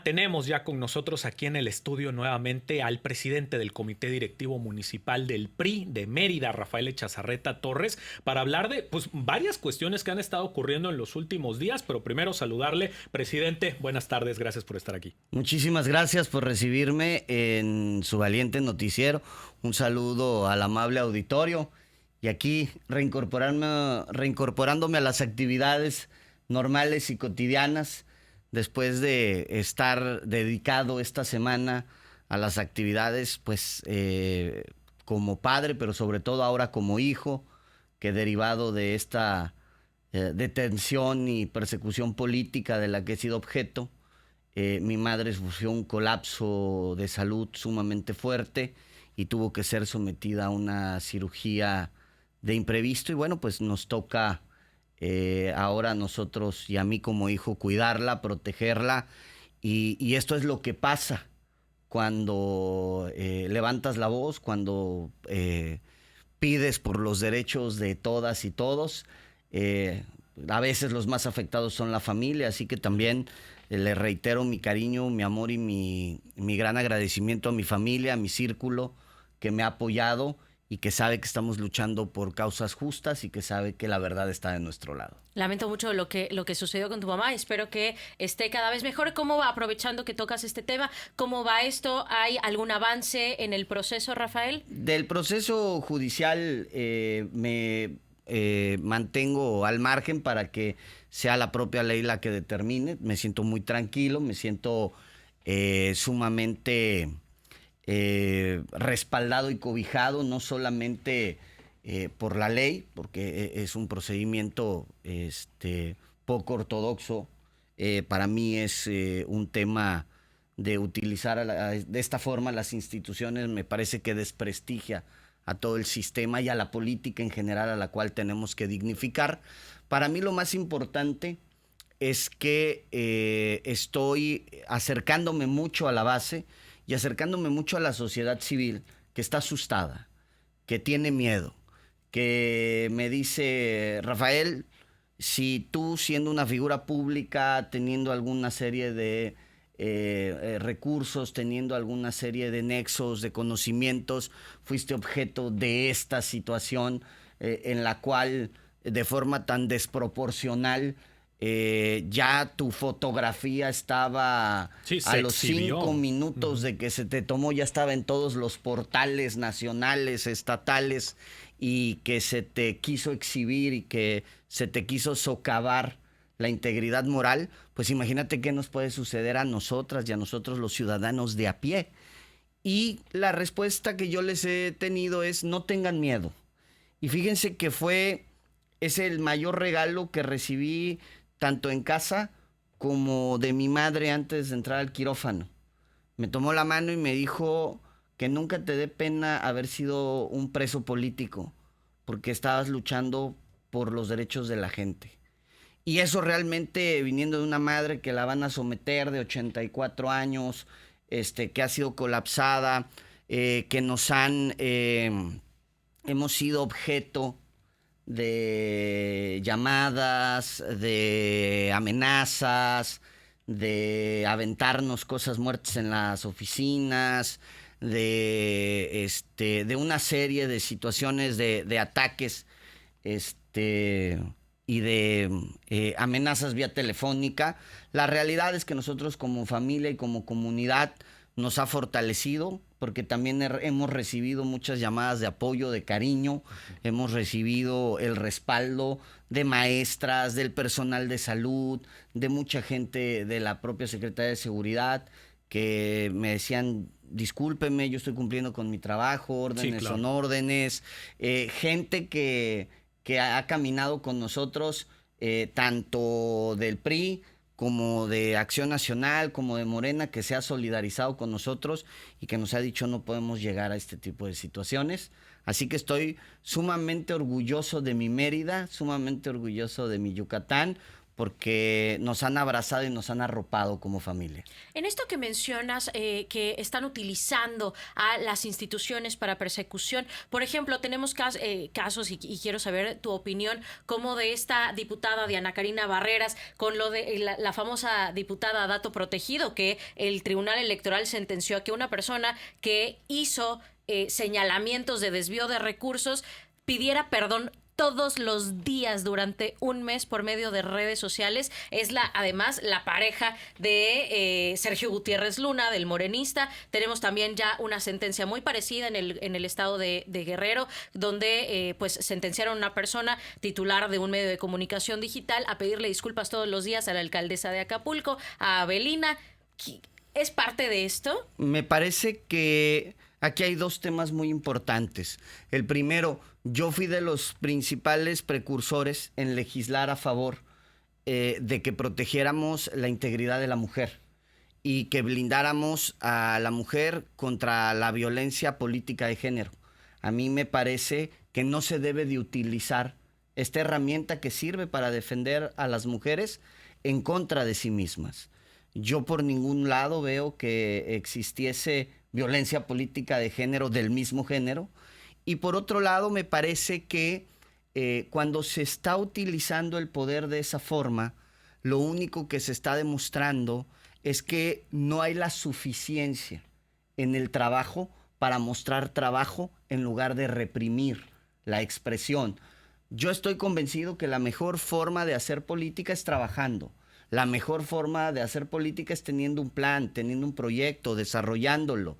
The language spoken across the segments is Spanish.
Tenemos ya con nosotros aquí en el estudio nuevamente al presidente del Comité Directivo Municipal del PRI de Mérida, Rafael Echazarreta Torres, para hablar de varias cuestiones que han estado ocurriendo en los últimos días, pero primero saludarle. Presidente, buenas tardes, gracias por estar aquí. Muchísimas gracias por recibirme en su valiente noticiero. Un saludo al amable auditorio y aquí reincorporándome a las actividades normales y cotidianas, después de estar dedicado esta semana a las actividades, como padre, pero sobre todo ahora como hijo, que derivado de esta detención y persecución política de la que he sido objeto, mi madre sufrió un colapso de salud sumamente fuerte y tuvo que ser sometida a una cirugía de imprevisto y bueno, pues nos toca ahora a nosotros y a mí como hijo cuidarla, protegerla y esto es lo que pasa cuando levantas la voz, cuando pides por los derechos de todas y todos. A veces los más afectados son la familia, así que también le reitero mi cariño, mi amor y mi gran agradecimiento a mi familia, a mi círculo que me ha apoyado y que sabe que estamos luchando por causas justas y que sabe que la verdad está de nuestro lado. Lamento mucho lo que sucedió con tu mamá. Espero que esté cada vez mejor. ¿Cómo va, aprovechando que tocas este tema, cómo va esto? ¿Hay algún avance en el proceso, Rafael? Del proceso judicial me mantengo al margen para que sea la propia ley la que determine. Me siento muy tranquilo, me siento sumamente respaldado y cobijado, no solamente por la ley, porque es un procedimiento poco ortodoxo. Para mí es un tema de utilizar de esta forma las instituciones, me parece que desprestigia a todo el sistema y a la política en general, a la cual tenemos que dignificar. Para mí lo más importante es que estoy acercándome mucho a la base y acercándome mucho a la sociedad civil, que está asustada, que tiene miedo, que me dice: Rafael, si tú, siendo una figura pública, teniendo alguna serie de recursos, teniendo alguna serie de nexos, de conocimientos, fuiste objeto de esta situación en la cual de forma tan desproporcional ya tu fotografía estaba a los 5 minutos de que se te tomó, ya estaba en todos los portales nacionales, estatales, y que se te quiso exhibir y que se te quiso socavar la integridad moral, pues imagínate qué nos puede suceder a nosotras y a nosotros los ciudadanos de a pie. Y la respuesta que yo les he tenido es: no tengan miedo. Y fíjense que es el mayor regalo que recibí tanto en casa como de mi madre antes de entrar al quirófano. Me tomó la mano y me dijo que nunca te dé pena haber sido un preso político, porque estabas luchando por los derechos de la gente. Y eso realmente, viniendo de una madre que la van a someter, de 84 años, que ha sido colapsada, que hemos sido objeto de llamadas, de amenazas, de aventarnos cosas muertas en las oficinas, de una serie de situaciones de ataques, y de amenazas vía telefónica. La realidad es que nosotros como familia y como comunidad nos ha fortalecido, porque también hemos recibido muchas llamadas de apoyo, de cariño, hemos recibido el respaldo de maestras, del personal de salud, de mucha gente de la propia Secretaría de Seguridad, que me decían: discúlpeme, yo estoy cumpliendo con mi trabajo, órdenes, sí, claro, son órdenes. Gente que ha caminado con nosotros, tanto del PRI como de Acción Nacional, como de Morena, que se ha solidarizado con nosotros y que nos ha dicho: no podemos llegar a este tipo de situaciones. Así que estoy sumamente orgulloso de mi Mérida, sumamente orgulloso de mi Yucatán, porque nos han abrazado y nos han arropado como familia. En esto que mencionas, que están utilizando a las instituciones para persecución, por ejemplo, tenemos casos, y quiero saber tu opinión, como de esta diputada Diana Karina Barreras, con lo de la famosa diputada dato protegido, que el Tribunal Electoral sentenció a que una persona que hizo señalamientos de desvío de recursos pidiera perdón todos los días durante un mes por medio de redes sociales. Es además la pareja de Sergio Gutiérrez Luna, del morenista. Tenemos también ya una sentencia muy parecida en el estado de Guerrero, donde pues sentenciaron a una persona titular de un medio de comunicación digital a pedirle disculpas todos los días a la alcaldesa de Acapulco, a Avelina. ¿Es parte de esto? Me parece que aquí hay dos temas muy importantes. El primero, yo fui de los principales precursores en legislar a favor de que protegiéramos la integridad de la mujer y que blindáramos a la mujer contra la violencia política de género. A mí me parece que no se debe de utilizar esta herramienta que sirve para defender a las mujeres en contra de sí mismas. Yo por ningún lado veo que existiese violencia política de género del mismo género. Y por otro lado, me parece que cuando se está utilizando el poder de esa forma, lo único que se está demostrando es que no hay la suficiencia en el trabajo para mostrar trabajo en lugar de reprimir la expresión. Yo estoy convencido que la mejor forma de hacer política es trabajando. La mejor forma de hacer política es teniendo un plan, teniendo un proyecto, desarrollándolo.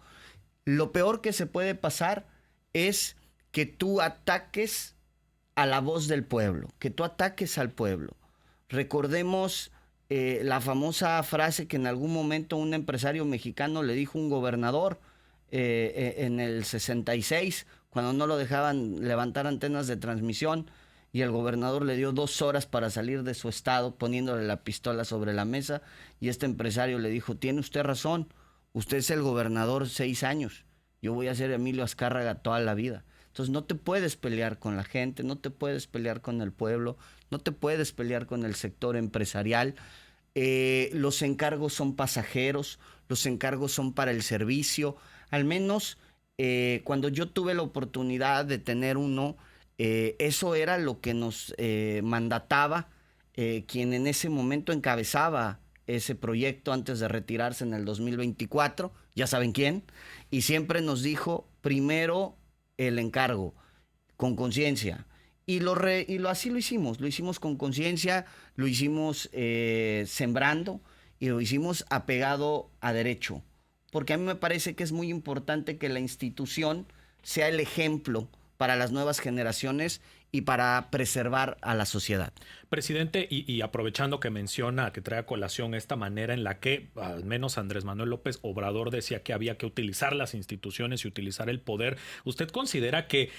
Lo peor que se puede pasar es que tú ataques a la voz del pueblo, que tú ataques al pueblo. Recordemos la famosa frase que en algún momento un empresario mexicano le dijo a un gobernador en el 66, cuando no lo dejaban levantar antenas de transmisión, y el gobernador le dio 2 horas para salir de su estado poniéndole la pistola sobre la mesa, y este empresario le dijo: tiene usted razón, usted es el gobernador 6 años, yo voy a ser Emilio Azcárraga toda la vida. Entonces no te puedes pelear con la gente, no te puedes pelear con el pueblo, no te puedes pelear con el sector empresarial. Los encargos son pasajeros, los encargos son para el servicio. Al menos cuando yo tuve la oportunidad de tener uno, eso era lo que nos mandataba quien en ese momento encabezaba ese proyecto antes de retirarse en el 2024, ya saben quién, y siempre nos dijo: primero el encargo, con conciencia. Así lo hicimos con conciencia, lo hicimos sembrando y lo hicimos apegado a derecho. Porque a mí me parece que es muy importante que la institución sea el ejemplo para las nuevas generaciones y para preservar a la sociedad. Presidente, y aprovechando que menciona, que trae a colación esta manera en la que al menos Andrés Manuel López Obrador decía que había que utilizar las instituciones y utilizar el poder, ¿usted considera que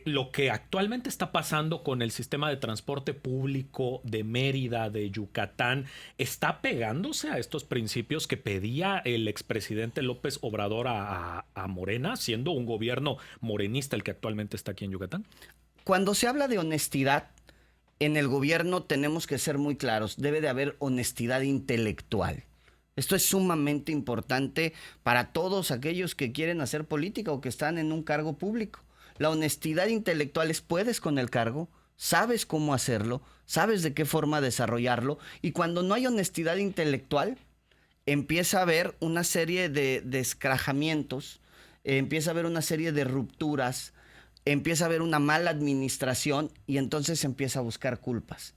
lo que actualmente está pasando con el sistema de transporte público de Mérida, de Yucatán, está pegándose a estos principios que pedía el expresidente López Obrador a Morena, siendo un gobierno morenista el que actualmente está aquí en Yucatán? Cuando se habla de honestidad, en el gobierno tenemos que ser muy claros. Debe de haber honestidad intelectual. Esto es sumamente importante para todos aquellos que quieren hacer política o que están en un cargo público. La honestidad intelectual es: puedes con el cargo, sabes cómo hacerlo, sabes de qué forma desarrollarlo. Y cuando no hay honestidad intelectual, empieza a haber una serie de descrajamientos, empieza a haber una serie de rupturas, empieza a haber una mala administración y entonces empieza a buscar culpas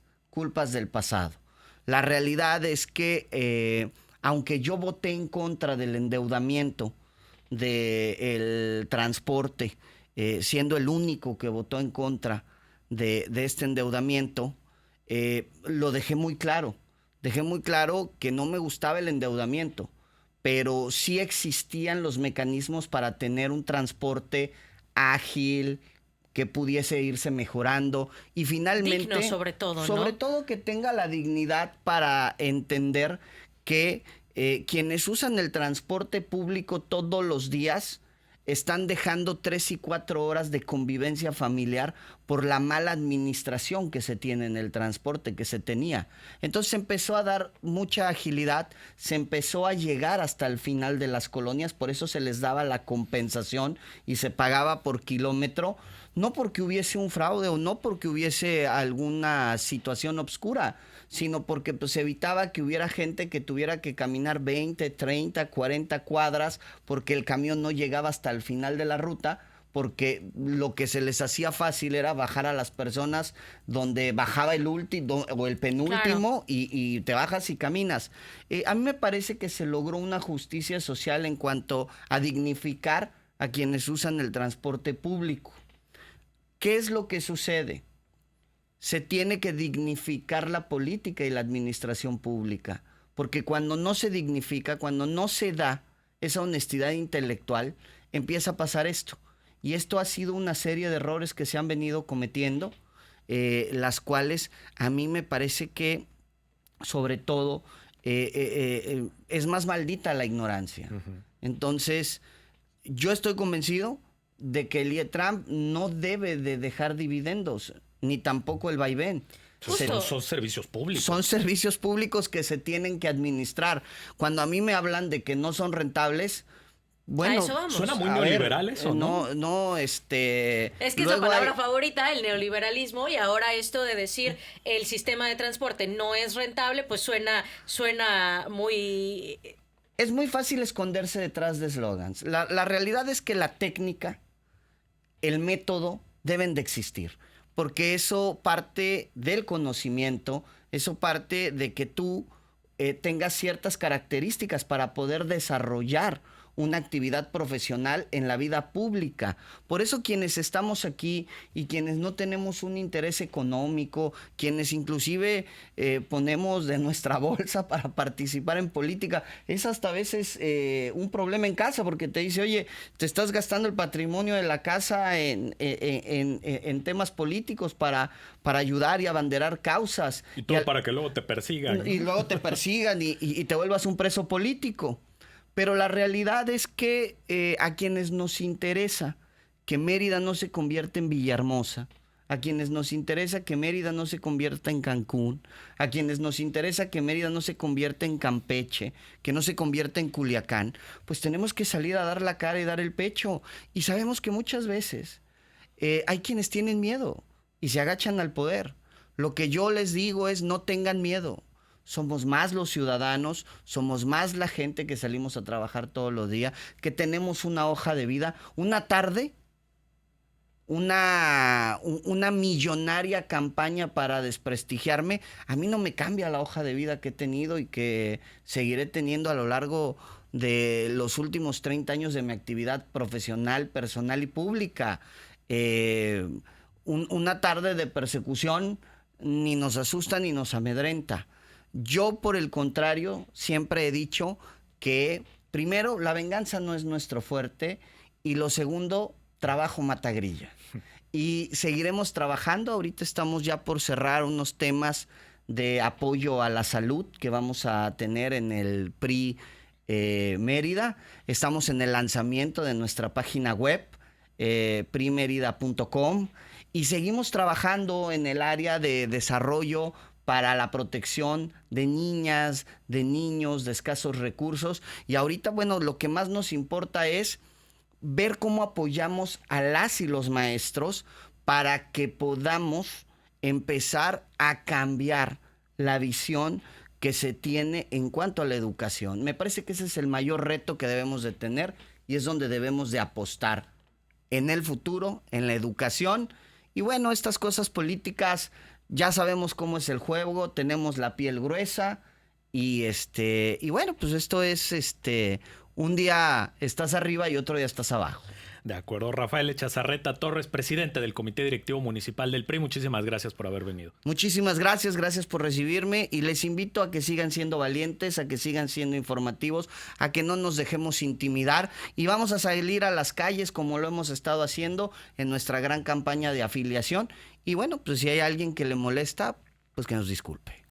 del pasado. La realidad es que aunque yo voté en contra del endeudamiento del transporte, siendo el único que votó en contra de este endeudamiento, lo dejé muy claro. Dejé muy claro que no me gustaba el endeudamiento, pero sí existían los mecanismos para tener un transporte ágil, que pudiese irse mejorando y finalmente... digno, sobre todo, ¿no? Sobre todo que tenga la dignidad para entender que quienes usan el transporte público todos los días están dejando 3 y 4 horas de convivencia familiar por la mala administración que se tiene en el transporte, que se tenía. Entonces se empezó a dar mucha agilidad, se empezó a llegar hasta el final de las colonias, por eso se les daba la compensación y se pagaba por kilómetro, no porque hubiese un fraude o no porque hubiese alguna situación obscura, sino porque pues evitaba que hubiera gente que tuviera que caminar 20, 30, 40 cuadras porque el camión no llegaba hasta el final de la ruta, porque lo que se les hacía fácil era bajar a las personas donde bajaba el último o el penúltimo, claro, y te bajas y caminas. A mí me parece que se logró una justicia social en cuanto a dignificar a quienes usan el transporte público. ¿Qué es lo que sucede? Se tiene que dignificar la política y la administración pública, porque cuando no se dignifica, cuando no se da esa honestidad intelectual, empieza a pasar esto. Y esto ha sido una serie de errores que se han venido cometiendo, las cuales a mí me parece que, sobre todo, es más maldita la ignorancia. Uh-huh. Entonces, yo estoy convencido de que el IETRAM no debe de dejar dividendos, ni tampoco el vaivén. Son servicios públicos. Son servicios públicos que se tienen que administrar. Cuando a mí me hablan de que no son rentables, bueno, suena muy neoliberal eso, ¿no? No, es que es su palabra favorita, el neoliberalismo, y ahora esto de decir el sistema de transporte no es rentable, pues suena muy... Es muy fácil esconderse detrás de eslogans. La realidad es que la técnica, el método, deben de existir, porque eso parte del conocimiento, eso parte de que tú tengas ciertas características para poder desarrollar una actividad profesional en la vida pública. Por eso quienes estamos aquí y quienes no tenemos un interés económico, quienes inclusive ponemos de nuestra bolsa para participar en política, es hasta a veces un problema en casa, porque te dice, oye, te estás gastando el patrimonio de la casa en temas políticos para ayudar y abanderar causas. Y todo para que luego te persigan, ¿no? Y luego te persigan y te vuelvas un preso político. Pero la realidad es que a quienes nos interesa que Mérida no se convierta en Villahermosa, a quienes nos interesa que Mérida no se convierta en Cancún, a quienes nos interesa que Mérida no se convierta en Campeche, que no se convierta en Culiacán, pues tenemos que salir a dar la cara y dar el pecho. Y sabemos que muchas veces hay quienes tienen miedo y se agachan al poder. Lo que yo les digo es no tengan miedo. Somos más los ciudadanos, somos más la gente que salimos a trabajar todos los días, que tenemos una hoja de vida. Una tarde, una millonaria campaña para desprestigiarme, a mí no me cambia la hoja de vida que he tenido y que seguiré teniendo a lo largo de los últimos 30 años de mi actividad profesional, personal y pública. Una tarde de persecución ni nos asusta ni nos amedrenta. Yo, por el contrario, siempre he dicho que, primero, la venganza no es nuestro fuerte, y lo segundo, trabajo mata grilla. Y seguiremos trabajando. Ahorita estamos ya por cerrar unos temas de apoyo a la salud que vamos a tener en el PRI Mérida. Estamos en el lanzamiento de nuestra página web, primerida.com, y seguimos trabajando en el área de desarrollo para la protección de niñas, de niños de escasos recursos. Y ahorita, bueno, lo que más nos importa es ver cómo apoyamos a las y los maestros para que podamos empezar a cambiar la visión que se tiene en cuanto a la educación. Me parece que ese es el mayor reto que debemos de tener y es donde debemos de apostar en el futuro, en la educación. Y bueno, estas cosas políticas, ya sabemos cómo es el juego, tenemos la piel gruesa y bueno, pues esto es un día estás arriba y otro día estás abajo. De acuerdo. Rafael Echazarreta Torres, presidente del Comité Directivo Municipal del PRI, muchísimas gracias por haber venido. Muchísimas gracias por recibirme y les invito a que sigan siendo valientes, a que sigan siendo informativos, a que no nos dejemos intimidar y vamos a salir a las calles como lo hemos estado haciendo en nuestra gran campaña de afiliación. Y bueno, pues si hay alguien que le molesta, pues que nos disculpe.